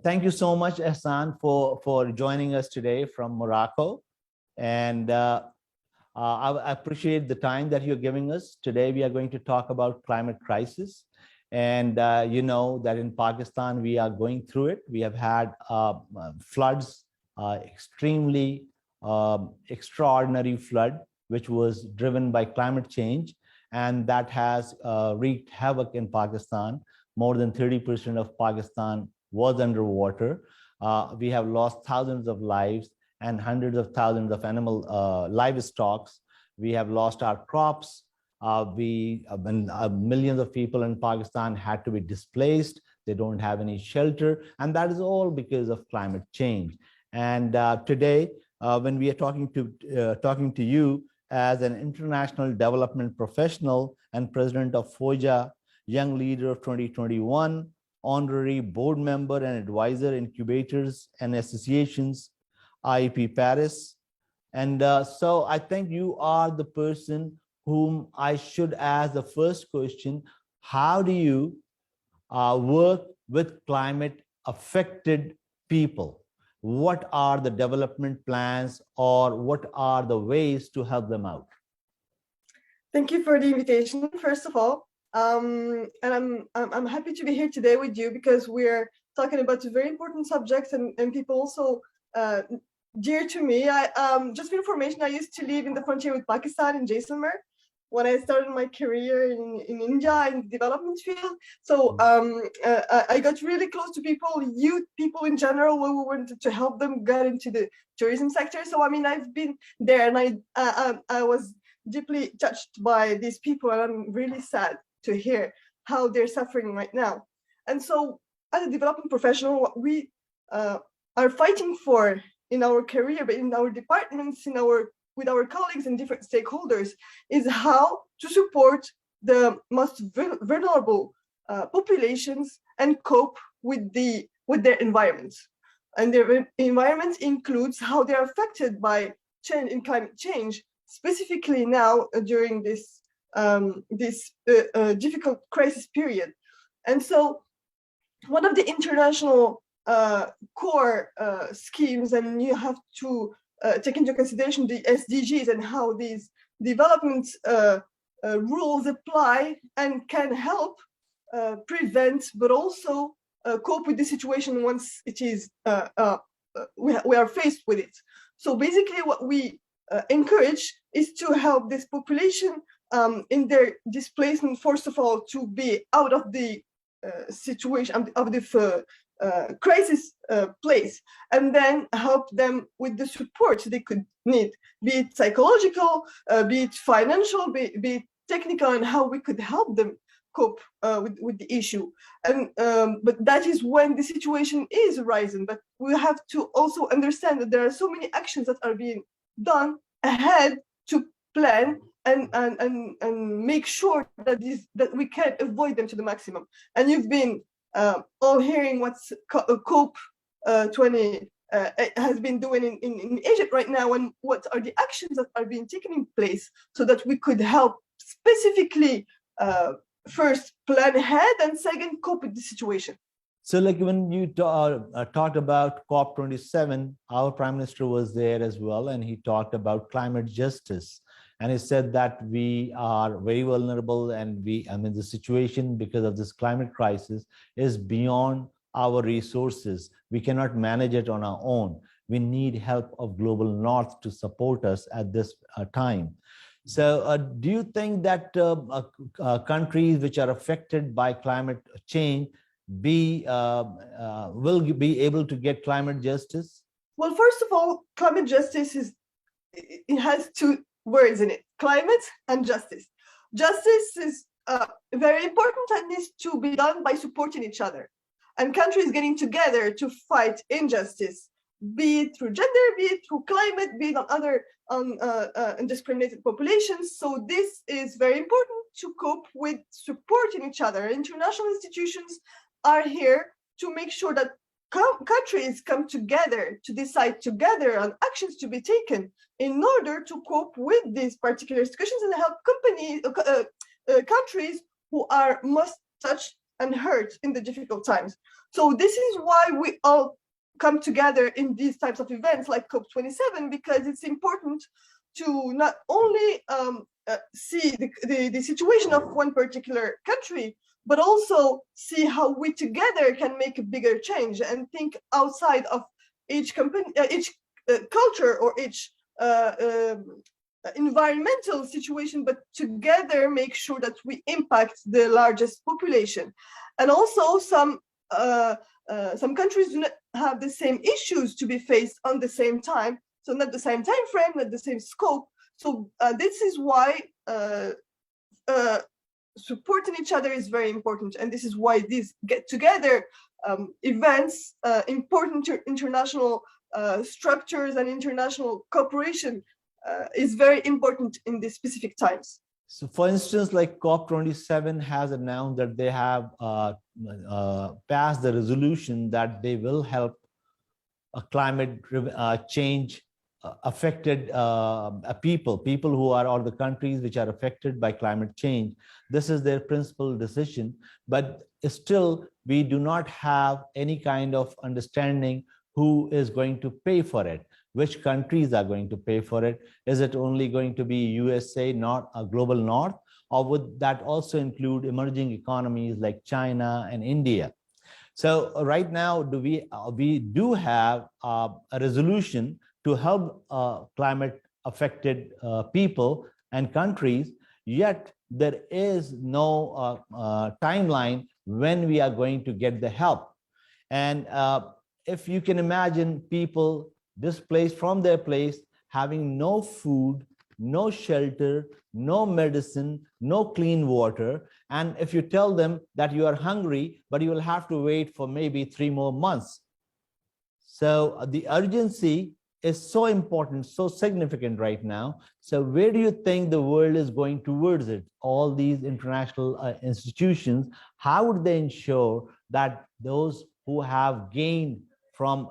thank you so much, Ihssane, for joining us today from Morocco. And I appreciate the time that you're giving us. Today, we are going to talk about climate crisis. And you know that in Pakistan, we are going through it. We have had floods, extremely extraordinary flood, which was driven by climate change. And that has wreaked havoc in Pakistan. More than 30% of Pakistan was underwater. We have lost thousands of lives and hundreds of thousands of animal livestock. We have lost our crops. Millions of people in Pakistan had to be displaced. They don't have any shelter. And that is all because of climate change. And today, when we are talking to you as an international development professional and president of FOEJA, Young Leader of 2021, honorary board member and advisor, incubators and associations, IEP Paris. And so I think you are the person whom I should ask the first question. How do you work with climate affected people? What are the development plans, or what are the ways to help them out? Thank you for the invitation, first of all. And I'm happy to be here today with you because we're talking about a very important subject and people also dear to me. Just for information, I used to live in the frontier with Pakistan in Jaisalmer when I started my career in India in the development field. So I got really close to people, youth people in general, when we wanted to help them get into the tourism sector. So I mean, I've been there, and I was deeply touched by these people, and I'm really sad to hear how they're suffering right now. And so as a development professional, what we are fighting for in our career, but in our departments, with our colleagues and different stakeholders, is how to support the most vulnerable populations and cope with their environments. And their environment includes how they are affected by change in climate change, specifically now during this difficult crisis period. And so one of the international core schemes, and you have to take into consideration the SDGs and how these development rules apply and can help prevent, but also cope with the situation once it is we are faced with it. So basically, what we encourage is to help this population in their displacement, first of all, to be out of the situation of the crisis place, and then help them with the support they could need, be it psychological, be it financial, be it technical, and how we could help them cope with the issue. And but that is when the situation is arising. But we have to also understand that there are so many actions that are being done ahead to plan and make sure that we can avoid them to the maximum. And you've been all hearing what's COP 20 has been doing in Egypt right now, and what are the actions that are being taken in place so that we could help specifically first plan ahead and second cope with the situation. So like when you talked about COP27, our Prime Minister was there as well, and he talked about climate justice. And he said that we are very vulnerable, and the situation because of this climate crisis is beyond our resources. We cannot manage it on our own. We need help of global north to support us at this time. So do you think that countries which are affected by climate change will be able to get climate justice? Well, first of all, climate justice it has two words in it: climate and justice. Justice is very important and needs to be done by supporting each other, and countries getting together to fight injustice, be it through gender, be it through climate, be it on other undiscriminated populations. So this is very important to cope with supporting each other. International institutions are here to make sure that countries come together to decide together on actions to be taken in order to cope with these particular situations and help countries who are most touched and hurt in the difficult times. So this is why we all come together in these types of events like COP27, because it's important to not only see the situation of one particular country, but also see how we together can make a bigger change and think outside of each company, each culture or each environmental situation, but together make sure that we impact the largest population. And also some countries do not have the same issues to be faced on the same time, so not the same time frame, not the same scope. So this is why supporting each other is very important, and this is why these get together events, important international structures and international cooperation is very important in these specific times. So for instance, like COP27 has announced that they have passed the resolution that they will help climate change affected people who are, or the countries which are affected by climate change. This is their principal decision, but still we do not have any kind of understanding who is going to pay for it, which countries are going to pay for it. Is it only going to be USA, not a global north, or would that also include emerging economies like China and India? So right now, we do have a resolution to help climate affected people and countries, yet there is no timeline when we are going to get the help. And if you can imagine people displaced from their place, having no food, no shelter, no medicine, no clean water. And if you tell them that you are hungry, but you will have to wait for maybe 3 more months. So the urgency is so important, so significant right now. So where do you think the world is going towards it? All these international institutions, how would they ensure that those who have gained from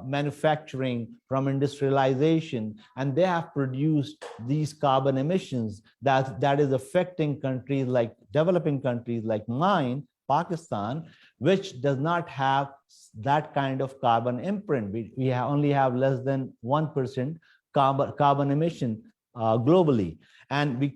manufacturing, from industrialization, and they have produced these carbon emissions that is affecting countries like developing countries like mine, Pakistan, which does not have that kind of carbon imprint. We only have less than 1% carbon emission globally. And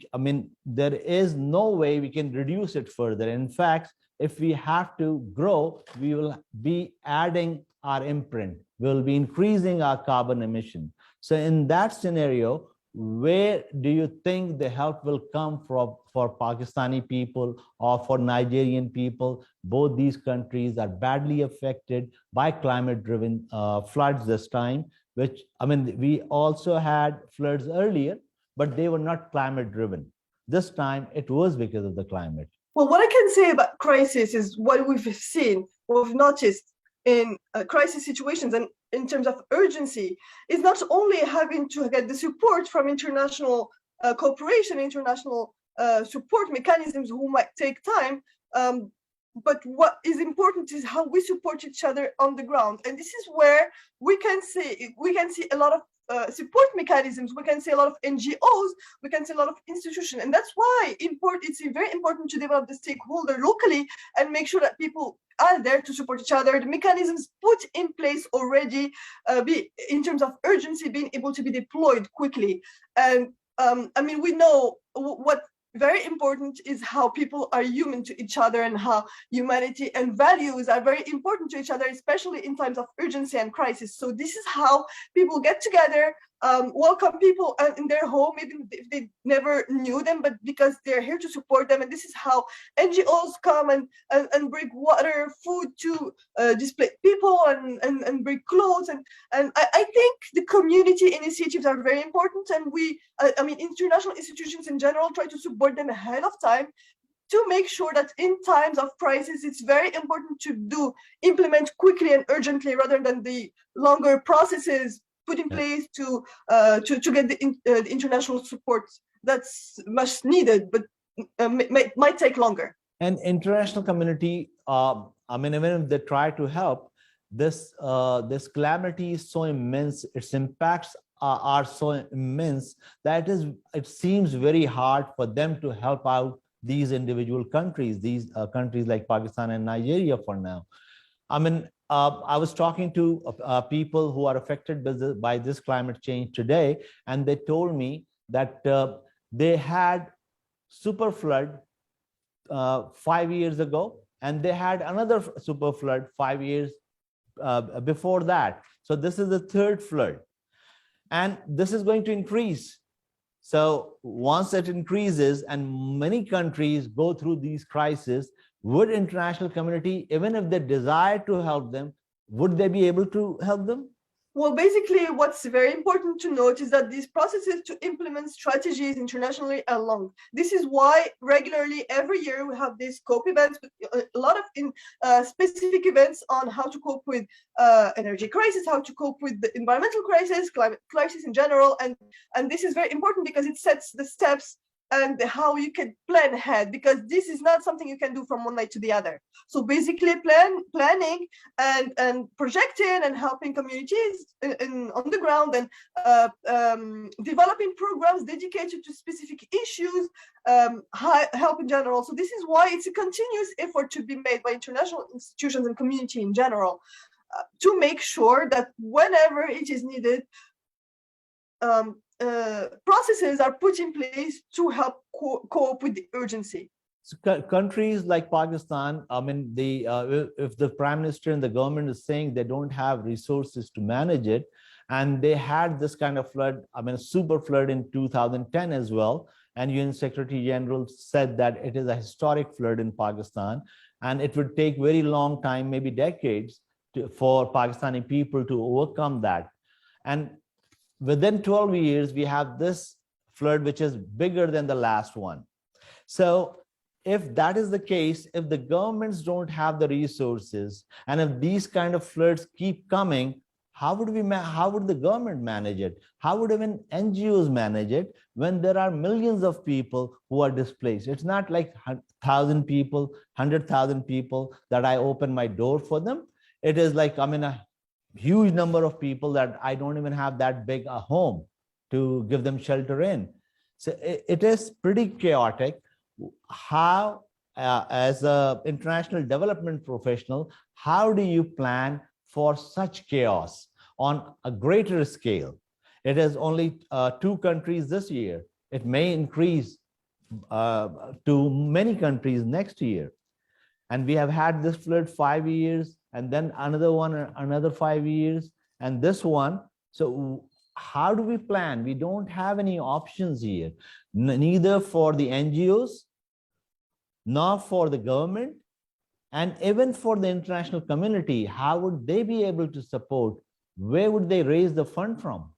there is no way we can reduce it further. In fact, if we have to grow, we will be adding our imprint, we'll be increasing our carbon emission. So in that scenario, where do you think the help will come from for Pakistani people or for Nigerian people? Both these countries are badly affected by climate-driven floods this time, which, we also had floods earlier, but they were not climate-driven. This time, it was because of the climate. Well, what I can say about crisis is what we've seen, what we've noticed in crisis situations and in terms of urgency is not only having to get the support from international cooperation, international support mechanisms who might take time, but what is important is how we support each other on the ground. And this is where we can see a lot of support mechanisms, we can see a lot of NGOs, we can see a lot of institutions. And that's why it's very important to develop the stakeholder locally and make sure that people are there to support each other. The mechanisms put in place already, in terms of urgency, being able to be deployed quickly. And we know what very important is how people are human to each other and how humanity and values are very important to each other, especially in times of urgency and crisis. So this is how people get together, welcome people in their home, even if they never knew them, but because they're here to support them. And this is how NGOs come and bring water, food to displaced people and bring clothes. And I think the community initiatives are very important. And international institutions in general try to support them ahead of time to make sure that in times of crisis, it's very important to implement quickly and urgently rather than the longer processes put in place to get the international support that's much needed, but might take longer. And international community, even if they try to help, this calamity is so immense, its impacts are so immense that it seems very hard for them to help out these individual countries, these countries like Pakistan and Nigeria for now. I mean, I was talking to people who are affected by this climate change today, and they told me that they had super flood 5 years ago, and they had another super flood 5 years before that. So this is the third flood, and this is going to increase. So once it increases and many countries go through these crises, would international community, even if they desire to help them, would they be able to help them? Well, basically, what's very important to note is that these processes to implement strategies internationally are long. This is why regularly every year we have these COP events, a lot of specific events on how to cope with energy crisis, how to cope with the environmental crisis, climate crisis in general, and this is very important because it sets the steps and how you can plan ahead, because this is not something you can do from one night to the other. So basically planning and projecting and helping communities on the ground, and developing programs dedicated to specific issues, help in general. So this is why it's a continuous effort to be made by international institutions and community in general, to make sure that whenever it is needed, processes are put in place to help cope with the urgency. So countries like Pakistan, I mean, if the prime minister and the government is saying they don't have resources to manage it, and they had this kind of flood, I mean, a super flood in 2010 as well, and UN Secretary General said that it is a historic flood in Pakistan, and it would take very long time, maybe decades, for Pakistani people to overcome that. And within 12 years, we have this flood, which is bigger than the last one. So if that is the case, if the governments don't have the resources, and if these kind of floods keep coming, how would the government manage it? How would even NGOs manage it when there are millions of people who are displaced? It's not like 1,000 people, 100,000 people that I open my door for them. It is like I'm in a huge number of people that I don't even have that big a home to give them shelter in. So it is pretty chaotic. How, as an international development professional, how do you plan for such chaos on a greater scale? It is only 2 countries this year. It may increase to many countries next year. And we have had this flood 5 years, and then another one, another 5 years, and this one. So how do we plan? We don't have any options here, neither for the NGOs, nor for the government, and even for the international community. How would they be able to support? Where would they raise the fund from?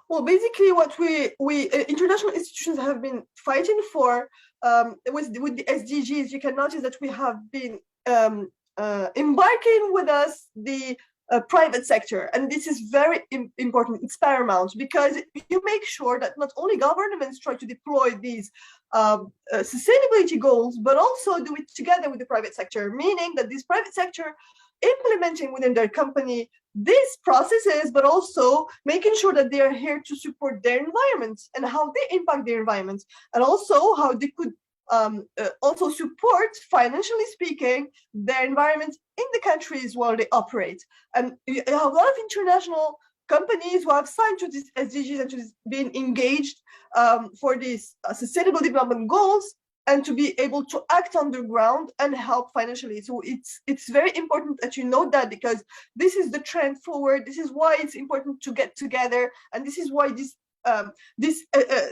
Well, basically, what we international institutions have been fighting for with the SDGs, you can notice that we have been embarking with us the private sector, and this is very important. It's paramount, because you make sure that not only governments try to deploy these sustainability goals, but also do it together with the private sector, meaning that this private sector implementing within their company these processes, but also making sure that they are here to support their environment and how they impact their environment, and also how they could also support, financially speaking, their environment in the countries where they operate. And you have a lot of international companies who have signed to these SDGs and to being engaged for these sustainable development goals, and to be able to act on the ground and help financially. So it's very important that you know that, because this is the trend forward. This is why it's important to get together, and this is why these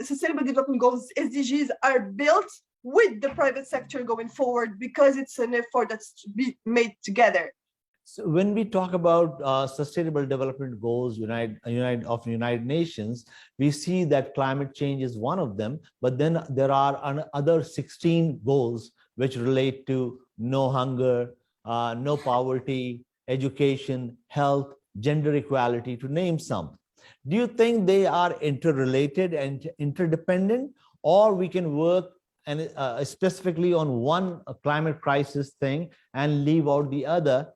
sustainable development goals, SDGs, are built with the private sector going forward, because it's an effort that's to be made together. So when we talk about sustainable development goals, United Nations, we see that climate change is one of them, but then there are other 16 goals which relate to no hunger, no poverty, education, health, gender equality, to name some. Do you think they are interrelated and interdependent, or we can work and specifically on one climate crisis thing and leave out the other?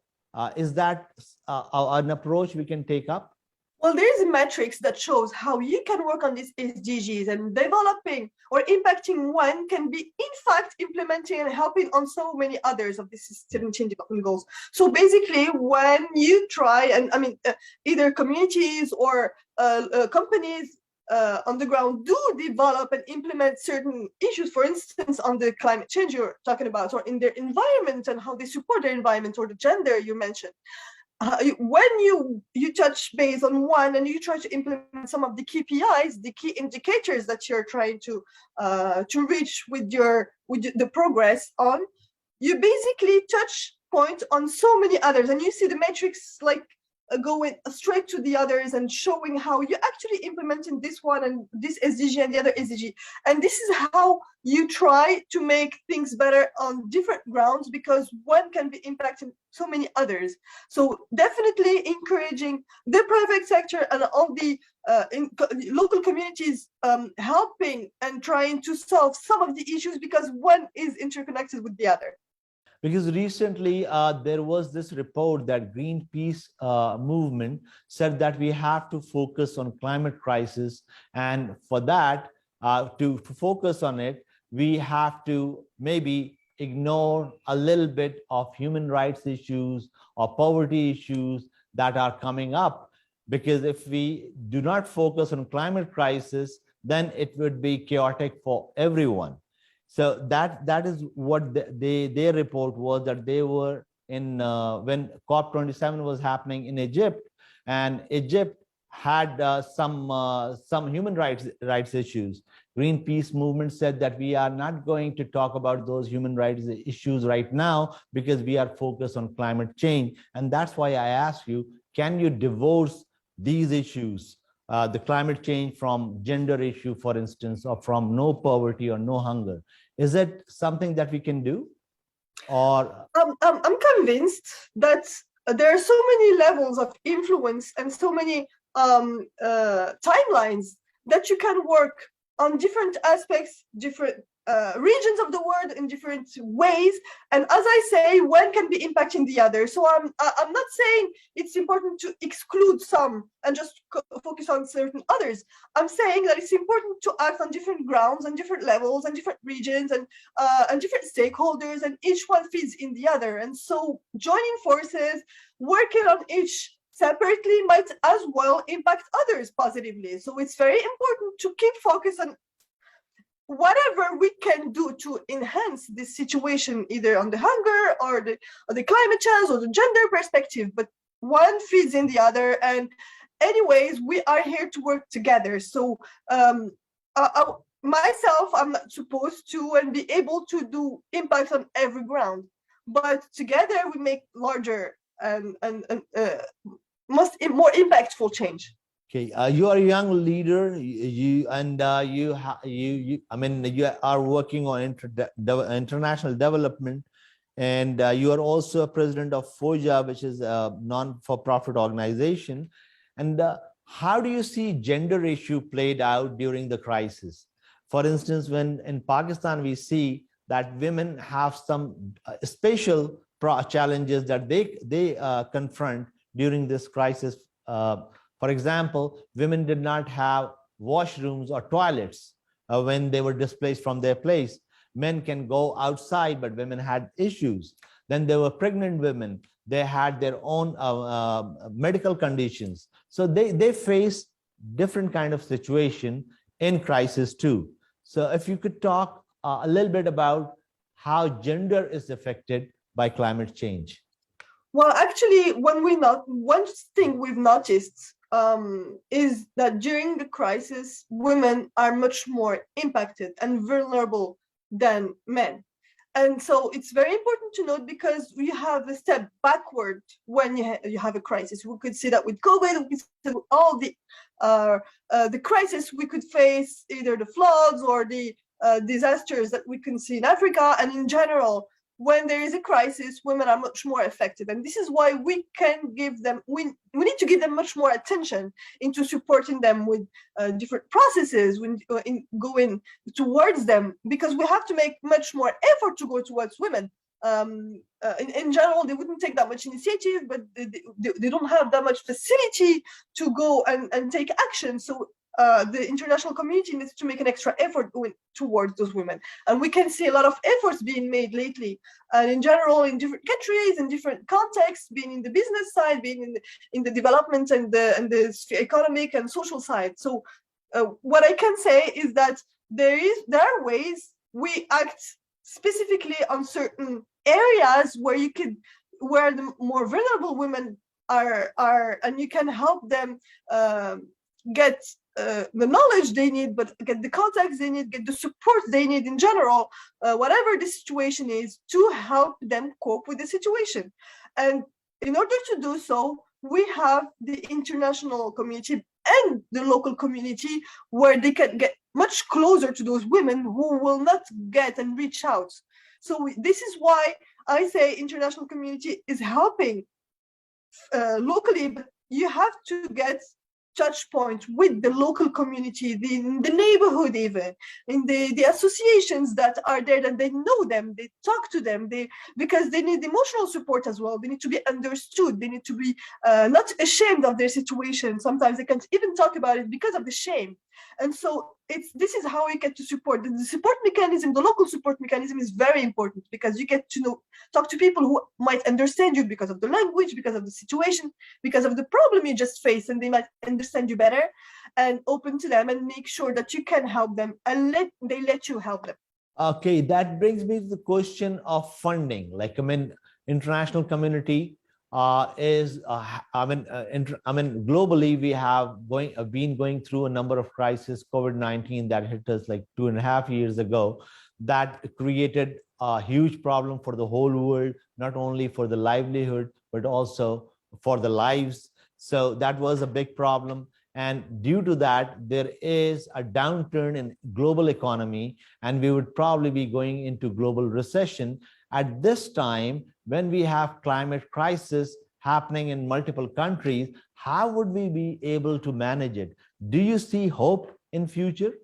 Is that an approach we can take up? Well, there is a matrix that shows how you can work on these SDGs, and developing or impacting one can be, in fact, implementing and helping on so many others of the 17 development goals. So basically, when you try, and I mean, either communities or companies on the ground do develop and implement certain issues, for instance, on the climate change you're talking about, or in their environment and how they support their environment, or the gender you mentioned, when you touch base on one and you try to implement some of the KPIs, the key indicators that you're trying to reach with the progress on, you basically touch point on so many others, and you see the matrix like going straight to the others and showing how you actually implementing this one and this SDG and the other SDG. And this is how you try to make things better on different grounds, because one can be impacting so many others. So definitely encouraging the private sector and all the local communities helping and trying to solve some of the issues, because one is interconnected with the other. Because recently there was this report that Greenpeace movement said that we have to focus on climate crisis, and for that, to focus on it, we have to maybe ignore a little bit of human rights issues or poverty issues that are coming up. Because if we do not focus on climate crisis, then it would be chaotic for everyone. So that is what their report was, that they were in when COP27 was happening in Egypt, and Egypt had some human rights issues. Greenpeace movement said that we are not going to talk about those human rights issues right now because we are focused on climate change. And that's why I ask you, can you divorce these issues, the climate change, from gender issue, for instance, or from no poverty or no hunger? Is it something that we can do? Or I'm convinced that there are so many levels of influence and so many timelines that you can work on different aspects, different regions of the world in different ways. And as I say, one can be impacting the other. So I'm not saying it's important to exclude some and just focus on certain others. I'm saying that it's important to act on different grounds and different levels and different regions and different stakeholders, and each one feeds in the other. And so joining forces, working on each separately might as well impact others positively. So it's very important to keep focus on whatever we can do to enhance this situation, either on the hunger or the climate change or the gender perspective, but one feeds in the other. And anyways, we are here to work together. So myself, I'm not supposed to and be able to do impacts on every ground, but together we make larger and more impactful change. okay, you are a young leader. You I mean, you are working on international development, and you are also a president of FOEJA, which is a non-for-profit organization. And how do you see gender issue played out during the crisis? For instance, when in Pakistan we see that women have some special challenges that they confront during this crisis. For example, women did not have washrooms or toilets when they were displaced from their place. Men can go outside, but women had issues. Then there were pregnant women. They had their own medical conditions. So they face different kind of situation in crisis too. So if you could talk a little bit about how gender is affected by climate change. Well, actually, one thing we've noticed is that during the crisis, women are much more impacted and vulnerable than men. And so it's very important to note, because we have a step backward when you have a crisis. We could see that with COVID, we could see with all the crisis we could face, either the floods or the disasters that we can see in Africa. And in general, when there is a crisis, women are much more affected. And this is why we need to give them much more attention into supporting them with different processes in going towards them, because we have to make much more effort to go towards women. in general, they wouldn't take that much initiative, but they don't have that much facility to go and take action. So the international community needs to make an extra effort towards those women. And we can see a lot of efforts being made lately. And in general, in different countries, in different contexts, being in the business side, being in the development and the economic and social side. So what I can say is that there are ways we act specifically on certain areas where the more vulnerable women are, and you can help them get the knowledge they need, but get the contacts they need, get the support they need in general, whatever the situation is, to help them cope with the situation. And in order to do so, we have the international community and the local community where they can get much closer to those women who will not get and reach out. So this is why I say international community is helping locally, but you have to get touch point with the local community, the neighborhood, even in the associations that are there, that they know them, they talk to them, because they need emotional support as well. They need to be understood. They need to be not ashamed of their situation. Sometimes they can't even talk about it because of the shame. And so this is how we get to support. The support mechanism, the local support mechanism, is very important, because you get to talk to people who might understand you because of the language, because of the situation, because of the problem you just faced, and they might understand you better, and open to them and make sure that you can help them and they let you help them. Okay, that brings me to the question of funding. Like, I mean, international community globally, we have been going through a number of crises. COVID-19 that hit us like 2.5 years ago, that created a huge problem for the whole world, not only for the livelihood, but also for the lives. So that was a big problem. And due to that, there is a downturn in global economy, and we would probably be going into global recession. At this time, when we have climate crisis happening in multiple countries, how would we be able to manage it? Do you see hope in future?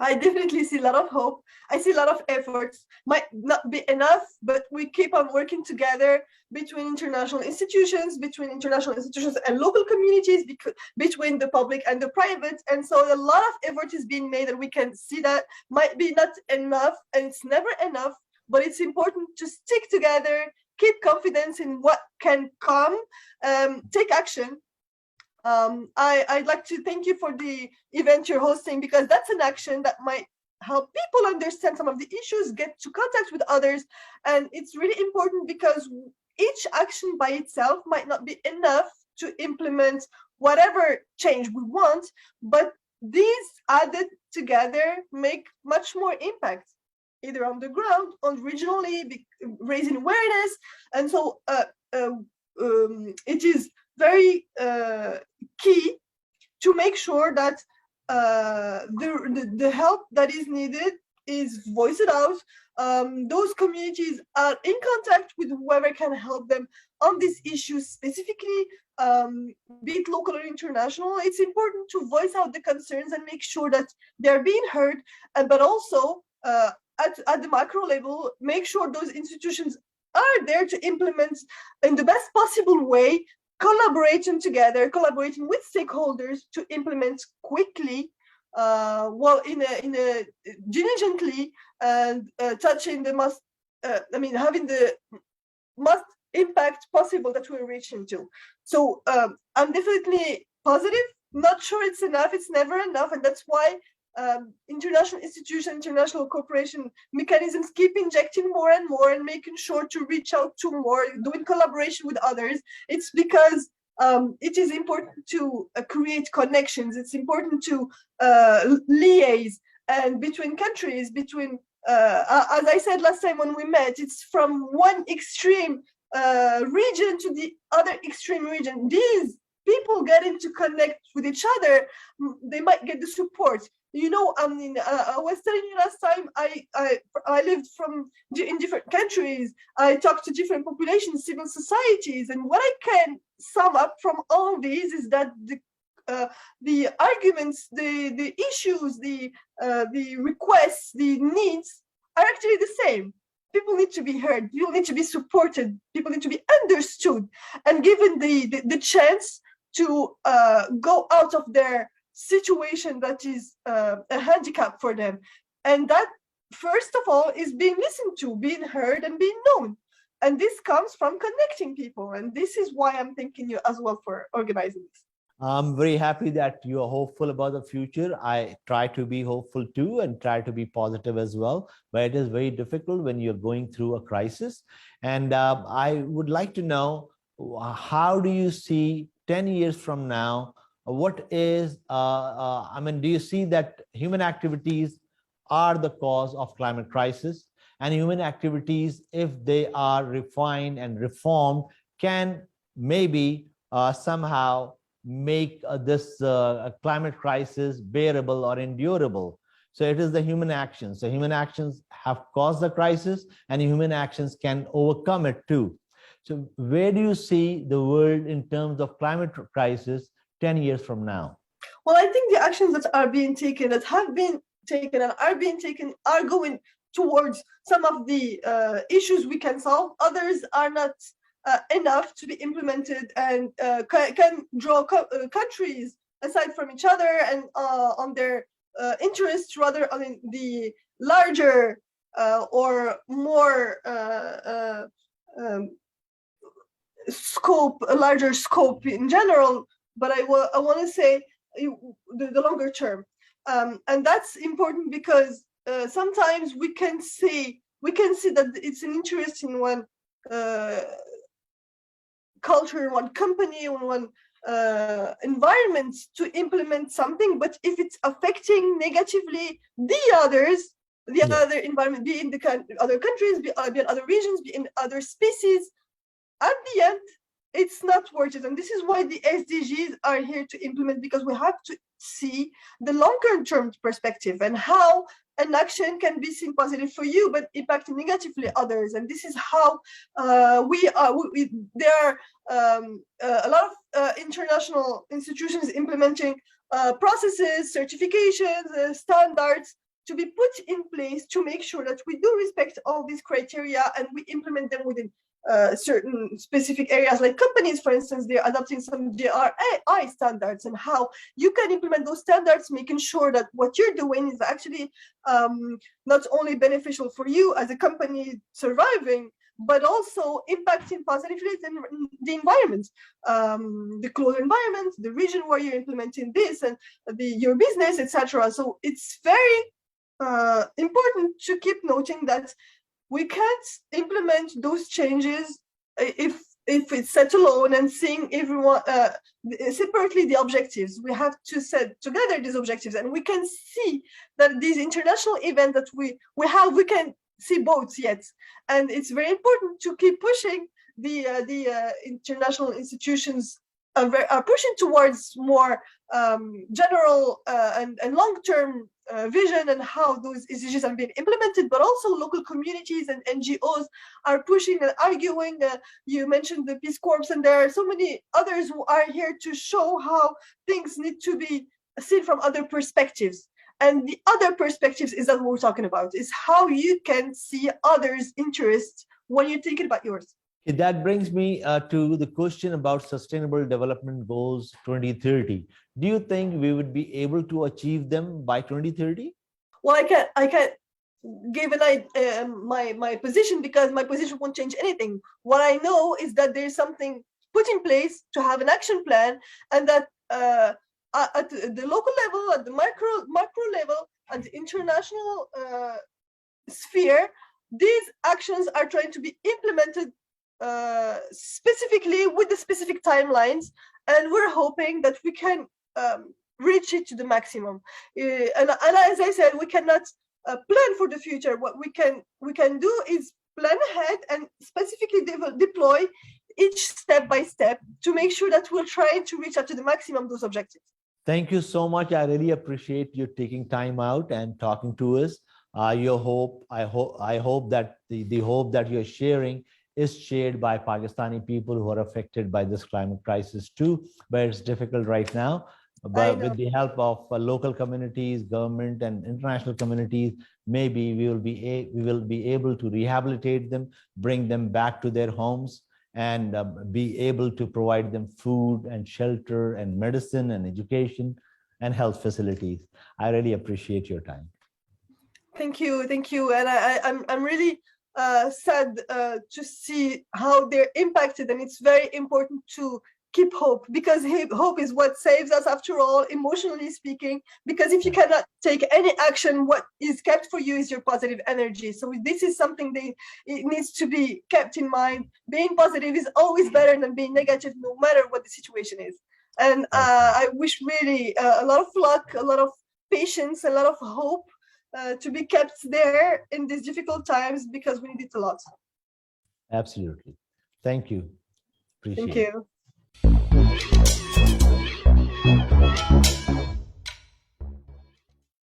I definitely see a lot of hope. I see a lot of efforts. Might not be enough, but we keep on working together between international institutions and local communities, between the public and the private. And so a lot of effort is being made, and we can see that might be not enough, and it's never enough, but it's important to stick together, keep confidence in what can come, take action. I'd like to thank you for the event you're hosting, because that's an action that might help people understand some of the issues, get to contact with others. And it's really important, because each action by itself might not be enough to implement whatever change we want, but these added together make much more impact, either on the ground, on regionally, raising awareness. And so it is very key to make sure that the help that is needed is voiced out. Those communities are in contact with whoever can help them on these issues specifically, be it local or international. It's important to voice out the concerns and make sure that they're being heard, but also at the macro level, make sure those institutions are there to implement in the best possible way, collaborating with stakeholders to implement quickly, diligently, and touching the most, having the most impact possible that we're reaching to. So I'm definitely positive. Not sure it's enough. It's never enough, and that's why international institutions, international cooperation mechanisms keep injecting more and more, and making sure to reach out to more, doing collaboration with others. It's because it is important to create connections. It's important to liaise, and between countries, as I said last time when we met, it's from one extreme region to the other extreme region. These people getting to connect with each other, they might get the support. I was telling you last time, I lived in different countries. I talked to different populations, civil societies, and what I can sum up from all these is that the arguments, the issues, the requests, the needs are actually the same. people need to be heard, people need to be supported, people need to be understood and given the chance to go out of their situation that is a handicap for them. And that, first of all, is being listened to, being heard, and being known. And this comes from connecting people. And this is why I'm thanking you as well for organizing this. I'm very happy that you are hopeful about the future. I try to be hopeful too and try to be positive as well, but it is very difficult when you're going through a crisis. And I would like to know, how do you see 10 years from now? What is, I mean, do you see that human activities are the cause of climate crisis? And human activities, if they are refined and reformed, can maybe somehow make this climate crisis bearable or endurable. So it is the human actions. So human actions have caused the crisis, and human actions can overcome it too. So where do you see the world in terms of climate crisis 10 years from now? Well, I think the actions that are being taken, that have been taken and are being taken, are going towards some of the issues we can solve. Others are not enough to be implemented, and can draw countries aside from each other and on their interests, rather on the larger or more scope, a larger scope in general. But I want to say the longer term, and that's important because sometimes we can see that it's an interest in one culture, one company, one environment to implement something, but if it's affecting negatively the others, the other environment, be in the other countries, be in other regions, be in other species, at the end, it's not worth it. And this is why the SDGs are here to implement, because we have to see the longer term perspective and how an action can be seen positive for you, but impacting negatively others. And this is how there are a lot of international institutions implementing processes, certifications, standards to be put in place to make sure that we do respect all these criteria and we implement them within certain specific areas. Like companies, for instance, they're adopting some GRI standards, and how you can implement those standards, making sure that what you're doing is actually not only beneficial for you as a company surviving, but also impacting positively the environment, the close environment, the region where you're implementing this, and your business, etc. So it's very important to keep noting that we can't implement those changes if it's set alone and seeing everyone separately the objectives. We have to set together these objectives, and we can see that these international events that we can see both yet, and it's very important to keep pushing the international institutions are pushing towards more general and long-term vision and how those SDGs have been implemented, but also local communities and NGOs are pushing and arguing. You mentioned the Peace Corps, and there are so many others who are here to show how things need to be seen from other perspectives. And the other perspectives is that what we're talking about, is how you can see others' interests when you're thinking about yours. That brings me to the question about Sustainable Development Goals 2030. Do you think we would be able to achieve them by 2030? Well, I can't give my position, because my position won't change anything. What I know is that there's something put in place to have an action plan, and that at the local level, at the macro level, at the international sphere, these actions are trying to be implemented specifically with the specific timelines, and we're hoping that we can reach it to the maximum. And as I said, we cannot plan for the future. What we can do is plan ahead and specifically deploy each step by step to make sure that we're trying to reach out to the maximum those objectives. Thank you so much. I really appreciate you taking time out and talking to us. I hope that the hope that you're sharing is shared by Pakistani people who are affected by this climate crisis too, but it's difficult right now. but with the help of local communities, government, and international communities, maybe we will be able to rehabilitate them, bring them back to their homes, and be able to provide them food and shelter and medicine and education and health facilities. I really appreciate your time. Thank you, and I'm really sad to see how they're impacted, and it's very important to keep hope, because hope is what saves us after all, emotionally speaking, because if you cannot take any action, what is kept for you is your positive energy. So this is something it needs to be kept in mind. Being positive is always better than being negative, no matter what the situation is. And I wish really a lot of luck, a lot of patience, a lot of hope to be kept there in these difficult times, because we need it a lot. Absolutely. Thank you. Appreciate Thank you. it.